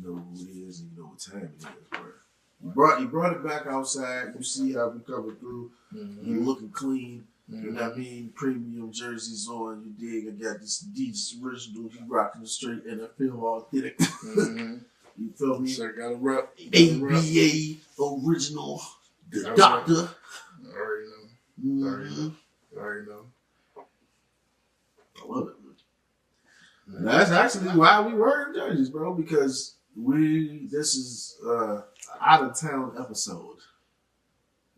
know who it is and you know what time it is. You brought it back outside. You see how we coming through. Mm-hmm. You looking clean. Mm-hmm. You know what I mean? Premium jerseys on. You dig? I got this Adidas original. You rocking the straight NFL authentic. Mm-hmm. You feel me? Sir, got a rep. ABA original. The doctor. I already know. I already know. I love it, man. And that's actually why we wear jerseys, bro, because this is an out of town episode.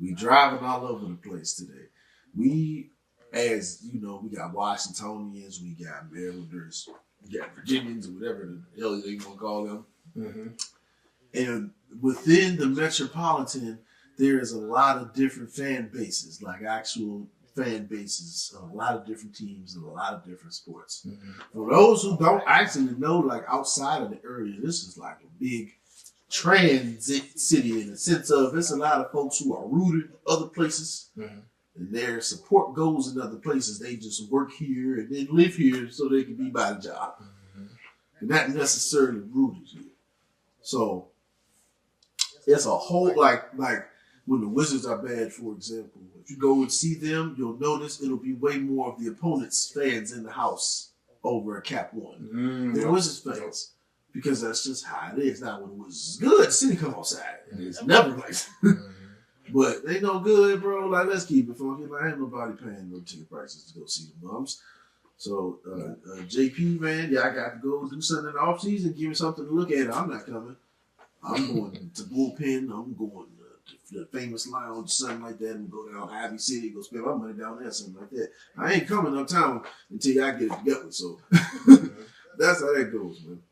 We driving all over the place today. We, as you know, we got Washingtonians, we got Marylanders, we got Virginians, or whatever the hell they want to call them. Mm-hmm. And within the metropolitan, there is a lot of different fan bases, like actual fan bases, a lot of different teams and a lot of different sports. Mm-hmm. For those who don't actually know, like outside of the area, this is like a big transit city in the sense of it's a lot of folks who are rooted in other places and their support goes in other places. They just work here and then live here so they can be by the job. And not necessarily rooted here. So it's a whole like when the Wizards are bad, for example, if you go and see them, you'll notice it'll be way more of the opponent's fans in the house over at Cap One than Wizards fans. Because that's just how it is. Now, when it was good, the city come outside. And it's never like but they no good, bro. Like, let's keep it funky. Like, ain't nobody paying no ticket prices to go see the bums. So, JP, man, I got to go do something in the off season. Give me something to look at. I'm not coming. I'm going to Bullpen. I'm going to the Famous Lounge, something like that, and go down Ivy City, go spend my money down there, something like that. I ain't coming uptown until I get it together. So, that's how that goes, man.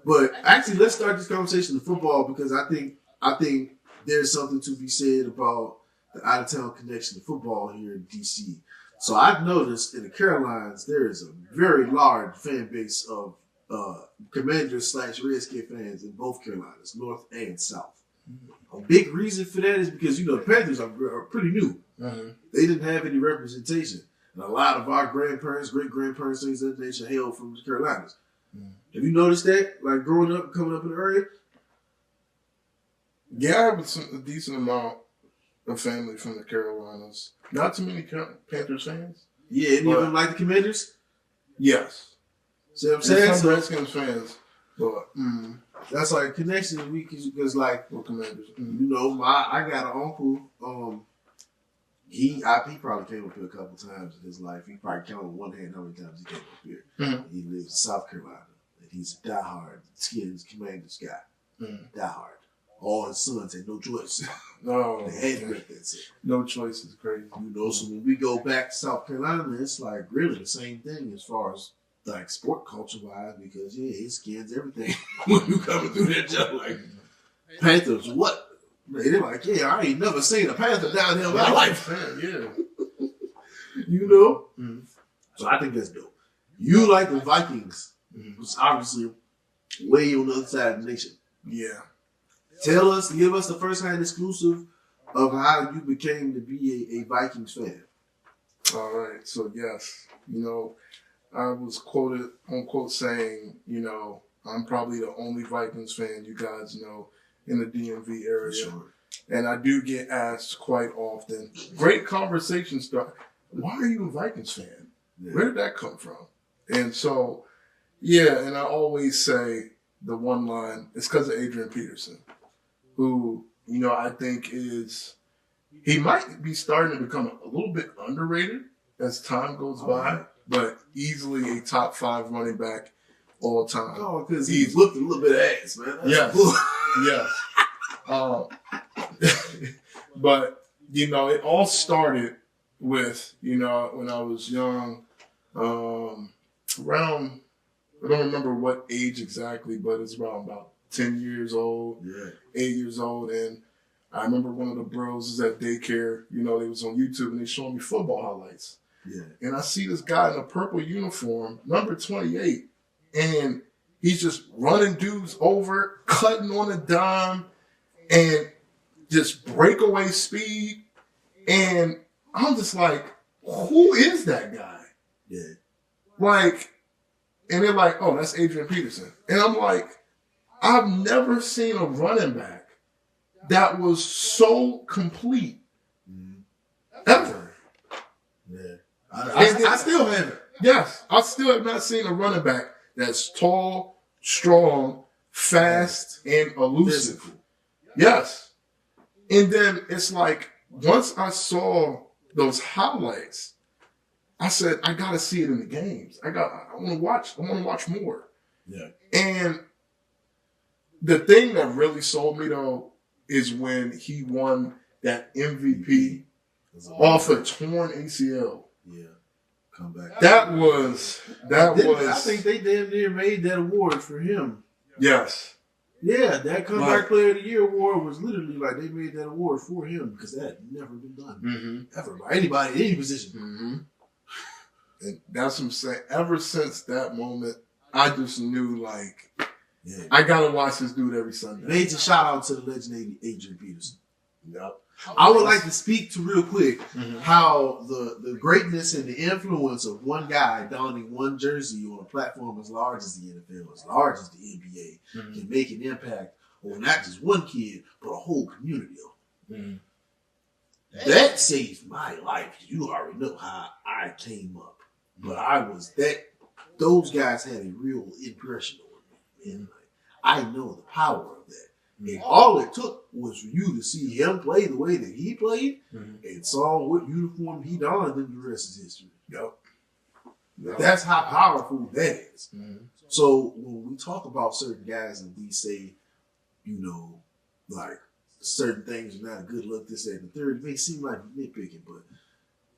But actually, let's start this conversation in football because I think there's something to be said about the out-of-town connection to football here in D.C. So I've noticed in the Carolinas, there is a very large fan base of Commanders/Redskin fans in both Carolinas, North and South. A big reason for that is because, you know, the Panthers are pretty new. Mm-hmm. They didn't have any representation. And a lot of our grandparents, great-grandparents, things of that nature hail from the Carolinas. Have you noticed that, like growing up, coming up in the area? Yeah, I have a decent amount of family from the Carolinas. Not too many Panthers fans. Yeah, any of them like the Commanders? Yes. See what I'm saying? Some Redskins fans, but that's like a connection because like Commanders. You know, I got an uncle. He probably came up here a couple times in his life. He probably counted on one hand how many times he came up here. Mm-hmm. He lives in South Carolina. And he's a diehard Skins Commanders guy. Mm-hmm. Diehard. All his sons had no choice. No. They had to make that set. No choice is crazy. You know, so when we go back to South Carolina, it's like really the same thing as far as like sport culture wise because it skins everything when you coming through that jump like Panthers, what? They're like, yeah, I ain't never seen a Panther down here in my life. Yeah. You know? Mm-hmm. So I think that's dope. You like the Vikings, which is obviously way on the other side of the nation. Yeah. Give us the first-hand exclusive of how you became to be a Vikings fan. All right. So, yes, you know, I was quoted, unquote, saying, you know, I'm probably the only Vikings fan you guys know in the DMV area. Sure. And I do get asked quite often, great conversation start, why are you a Vikings fan? Yeah. Where did that come from? And so, yeah, and I always say the one line, it's because of Adrian Peterson, who, you know, I think he might be starting to become a little bit underrated as time goes by, but easily a top 5 running back all time. Oh, because he's looked a little bit ass, man. Yes. But, you know, it all started with, you know, when I was young, around, I don't remember what age exactly, but it's around about 10 years old, 8 years old. And I remember one of the bros was at daycare, you know, they was on YouTube and they showing me football highlights. Yeah. And I see this guy in a purple uniform, number 28, and he's just running dudes over, cutting on a dime, and just breakaway speed. And I'm just like, who is that guy? Yeah. Like, and they're like, oh, that's Adrian Peterson. And I'm like, I've never seen a running back that was so complete ever. Yeah. I still haven't. Yes, I still have not seen a running back that's tall, strong, fast, and elusive. Physical. Yes. And then it's like, once I saw those highlights, I said, I gotta see it in the games. I want to watch more. Yeah. And the thing that really sold me though is when he won that MVP off a torn ACL. Yeah. Come back. That was. I think they damn near made that award for him. Yes. Yeah, that Comeback Player of the Year award was literally like they made that award for him because that had never been done ever by anybody in any position. Mm-hmm. And that's what I'm saying. Ever since that moment, I just knew like, I gotta watch this dude every Sunday. Major shout out to the legend Adrian Peterson. Yep. I would like to speak to real quick how the greatness and the influence of one guy donning one jersey on a platform as large as the NFL, as large as the NBA, can make an impact on not just one kid, but a whole community of them. That saved my life. You already know how I came up. But those guys had a real impression on me. And I know the power of that. And all it took was for you to see him play the way that he played and saw what uniform he donned, and the rest is history. Yep. That's how powerful that is. So when we talk about certain guys and we say, like certain things are not a good look, this, that, and the third, it may seem like nitpicking, but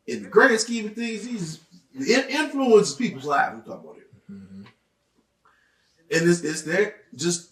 in the grand scheme of things, the influences people's lives we talk about it. And it's that just